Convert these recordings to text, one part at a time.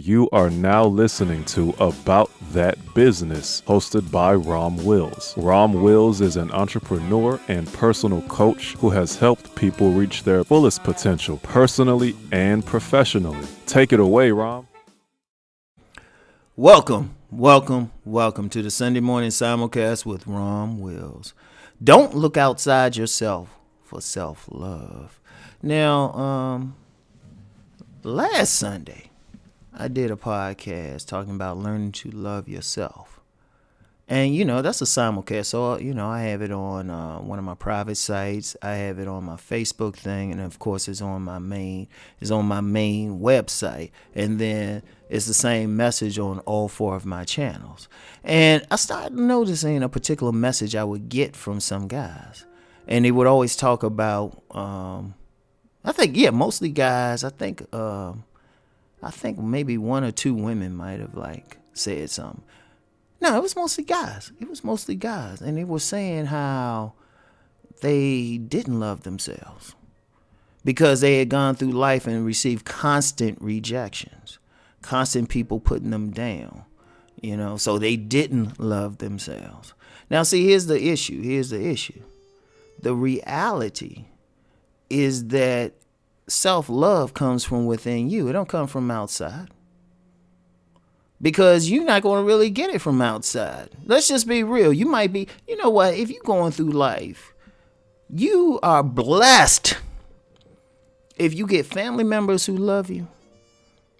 You are now listening to About That Business, hosted by Rom Wills. Rom Wills is an entrepreneur and personal coach who has helped people reach their fullest potential personally and professionally. Take it away, Rom. Welcome to the Sunday morning simulcast with Rom Wills. Don't look outside yourself for self-love. Now, last Sunday, I did a podcast talking about learning to love yourself. And, that's a simulcast. So, I have it on one of my private sites. I have it on my Facebook thing. And, of course, it's on my main website. And then it's the same message on all four of my channels. And I started noticing a particular message I would get from some guys. And they would always talk about, mostly guys. I think maybe one or two women might have said something. No, it was mostly guys. And they were saying how they didn't love themselves because they had gone through life and received constant rejections, constant people putting them down, so they didn't love themselves. Now, see, here's the issue. The reality is that self-love comes from within you. It don't come from outside. Because you're not going to really get it from outside. Let's just be real. You might be, if you're going through life, you are blessed if you get family members who love you.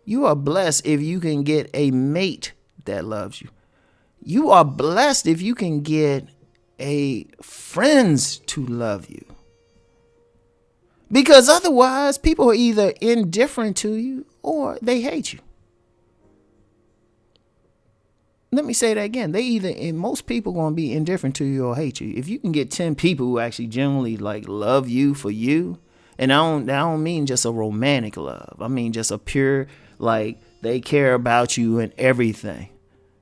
You are blessed if you can get a mate that loves you. You are blessed if you can get friends to love you. Because otherwise, people are either indifferent to you or they hate you. Let me say that again. Most people going to be indifferent to you or hate you. If you can get 10 people who actually genuinely love you for you, and I don't mean just a romantic love. I mean just a pure, they care about you and everything.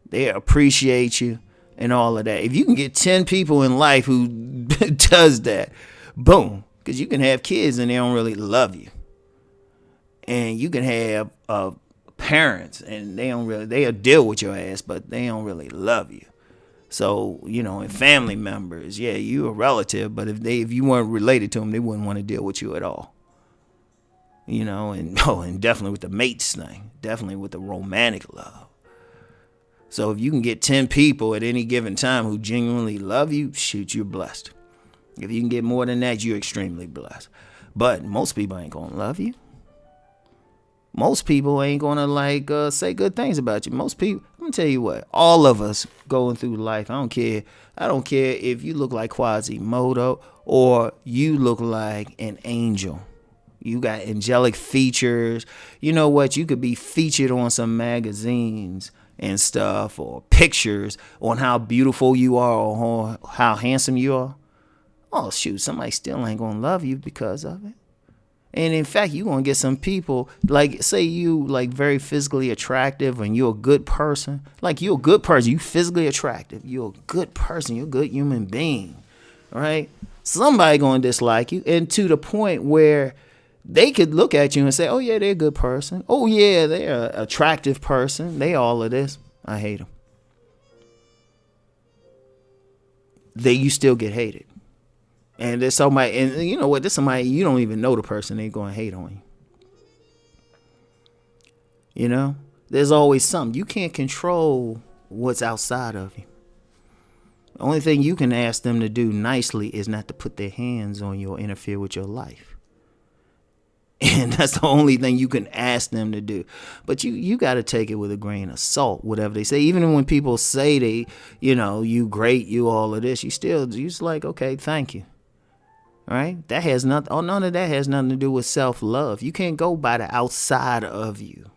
They appreciate you and all of that. If you can get 10 people in life who does that, boom. Because you can have kids and they don't really love you. And you can have parents and they'll deal with your ass, but they don't really love you. So, and family members, yeah, you a relative, but if you weren't related to them, they wouldn't want to deal with you at all. And definitely with the mates thing, definitely with the romantic love. So if you can get 10 people at any given time who genuinely love you, shoot, you're blessed. If you can get more than that, you're extremely blessed. But most people ain't going to love you. Most people ain't going to say good things about you. Most people, I'm going to tell you what, all of us going through life, I don't care if you look like Quasimodo or you look like an angel. You got angelic features. You know what? You could be featured on some magazines and stuff or pictures on how beautiful you are or how handsome you are. Oh, shoot, somebody still ain't going to love you because of it. And in fact, you're going to get some people, say you, very physically attractive and you're a good person. You're a good person. You physically attractive. You're a good person. You're a good human being, right? Somebody going to dislike you, and to the point where they could look at you and say, oh, yeah, they're a good person. Oh, yeah, they're an attractive person. They all of this. I hate them. You still get hated. And there's somebody, and you know what? There's somebody you don't even know the person. They're going to hate on you. There's always something. You can't control what's outside of you. The only thing you can ask them to do nicely is not to put their hands on you or interfere with your life. And that's the only thing you can ask them to do. But you got to take it with a grain of salt, whatever they say. Even when people say they, you great, you all of this, you're just like, okay, thank you. Right? None of that has nothing to do with self-love. You can't go by the outside of you.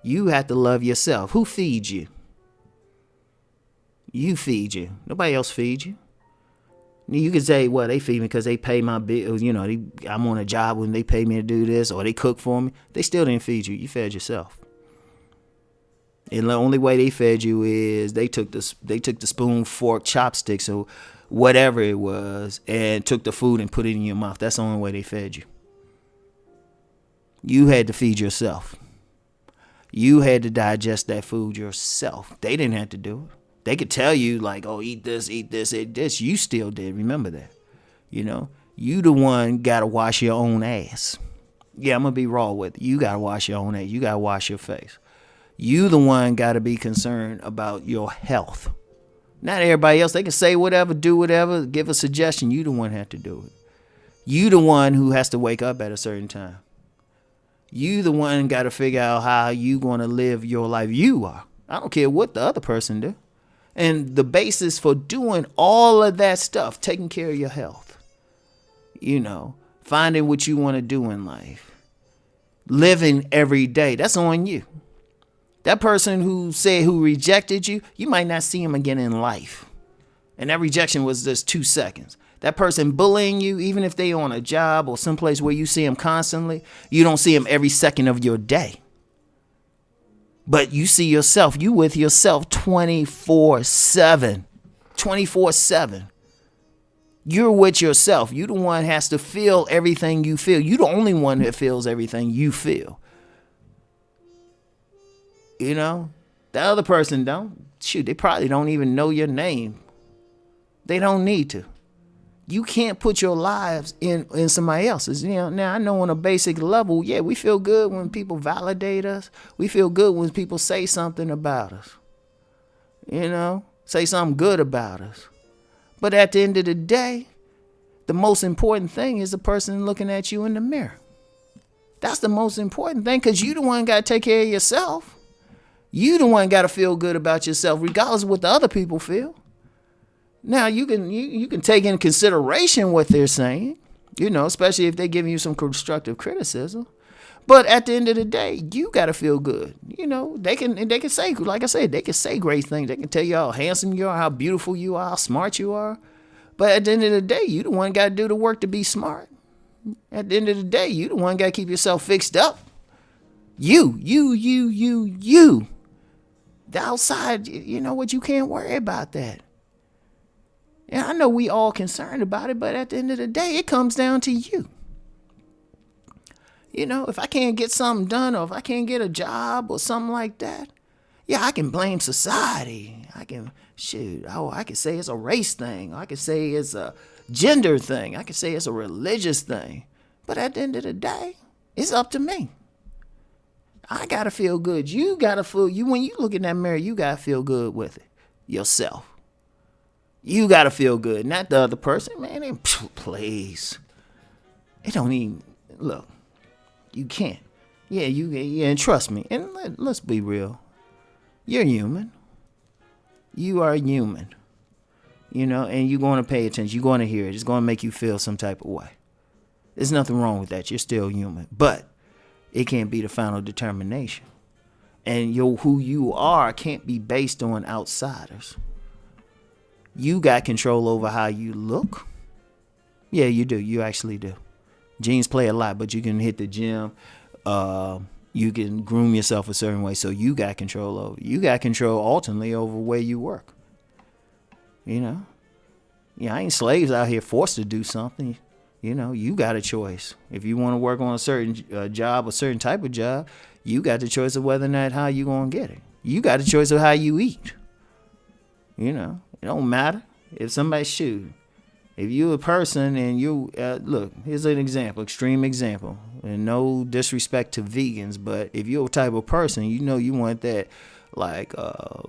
You have to love yourself. Who feeds you? You feed you. Nobody else feeds you. You can say, well, they feed me because they pay my bills. I'm on a job when they pay me to do this, or they cook for me. They still didn't feed you. You fed yourself. And the only way they fed you is they took the spoon, fork, chopsticks, or whatever it was, and took the food and put it in your mouth. That's the only way they fed you. You had to feed yourself. You had to digest that food yourself. They didn't have to do it. They could tell you like, oh, eat this, eat this, eat this. You still did. Remember that. You know, you the one got to wash your own ass. Yeah, I'm going to be raw with you. You got to wash your own ass. You got to wash your face. You the one got to be concerned about your health. Not everybody else. They can say whatever, do whatever, give a suggestion. You the one have to do it. You the one who has to wake up at a certain time. You the one got to figure out how you going to live your life. You are. I don't care what the other person do. And the basis for doing all of that stuff, taking care of your health, you know, finding what you want to do in life, living every day, that's on you. That person who rejected you, you might not see him again in life. And that rejection was just 2 seconds. That person bullying you, even if they on a job or someplace where you see them constantly, you don't see them every second of your day. But you see yourself, you with yourself 24/7. 24/7. You're with yourself. You the one has to feel everything you feel. You the only one that feels everything you feel. You know, the other person don't. Shoot, they probably don't even know your name. They don't need to. You can't put your lives in somebody else's. You know, now I know on a basic level, yeah, we feel good when people validate us. We feel good when people say something about us. You know, say something good about us. But at the end of the day, the most important thing is the person looking at you in the mirror. That's the most important thing, because you the one got to take care of yourself. You the one got to feel good about yourself, regardless of what the other people feel. Now, you can take into consideration what they're saying, you know, especially if they're giving you some constructive criticism. But at the end of the day, you got to feel good. You know, they can say, like I said, they can say great things. They can tell you how handsome you are, how beautiful you are, how smart you are. But at the end of the day, you the one got to do the work to be smart. At the end of the day, you the one got to keep yourself fixed up. You. The outside, you know what, you can't worry about that. And I know we all concerned about it, but at the end of the day, it comes down to you. You know, if I can't get something done, or if I can't get a job or something like that, yeah, I can blame society. I can say it's a race thing. I can say it's a gender thing. I can say it's a religious thing. But at the end of the day, it's up to me. I got to feel good. You got to feel, when you look in that mirror, you got to feel good with it yourself. You got to feel good, not the other person. Man, please. It don't even, look, you can't. Yeah, and trust me. And let's be real. You're human. You are human. You know, and you're going to pay attention. You're going to hear it. It's going to make you feel some type of way. There's nothing wrong with that. You're still human. But it can't be the final determination. And who you are can't be based on outsiders. You got control over how you look. Yeah, you do. You actually do. Genes play a lot, but you can hit the gym. You can groom yourself a certain way. So you got control over. You got control ultimately over where you work. You know? Yeah, I ain't slaves out here forced to do something. You know, you got a choice. If you want to work on a certain job, a certain type of job, you got the choice of whether or not how you going to get it. You got the choice of how you eat. You know? It don't matter if somebody shoot. If you a person and you look, here's an example, extreme example, and no disrespect to vegans, but if you're a type of person, you know you want that like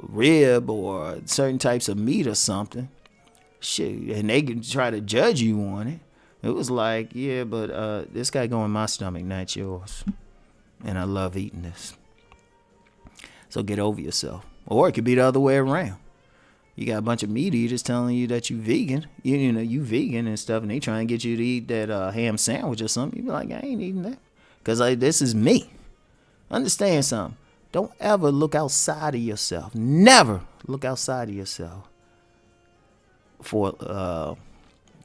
rib or certain types of meat or something, shoot, and they can try to judge you on it. It was like, yeah, but this guy go in my stomach, not yours, and I love eating this. So get over yourself, or it could be the other way around. You got a bunch of meat eaters telling you that you vegan, you know, you vegan and stuff, and they trying to get you to eat that ham sandwich or something. You be like, I ain't eating that, because this is me. Understand something. Don't ever look outside of yourself. Never look outside of yourself for the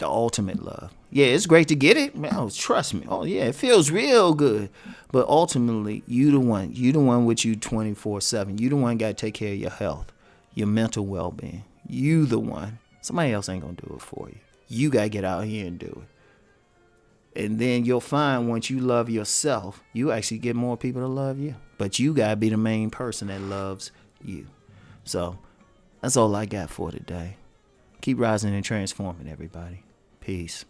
ultimate love. Yeah, it's great to get it. Man, oh, trust me. Oh, yeah, it feels real good. But ultimately, you the one. You the one with you 24/7. You the one got to take care of your health. Your mental well-being. You the one. Somebody else ain't gonna do it for you. You gotta get out here and do it. And then you'll find once you love yourself, you actually get more people to love you. But you got to be the main person that loves you. So that's all I got for today. Keep rising and transforming, everybody. Peace.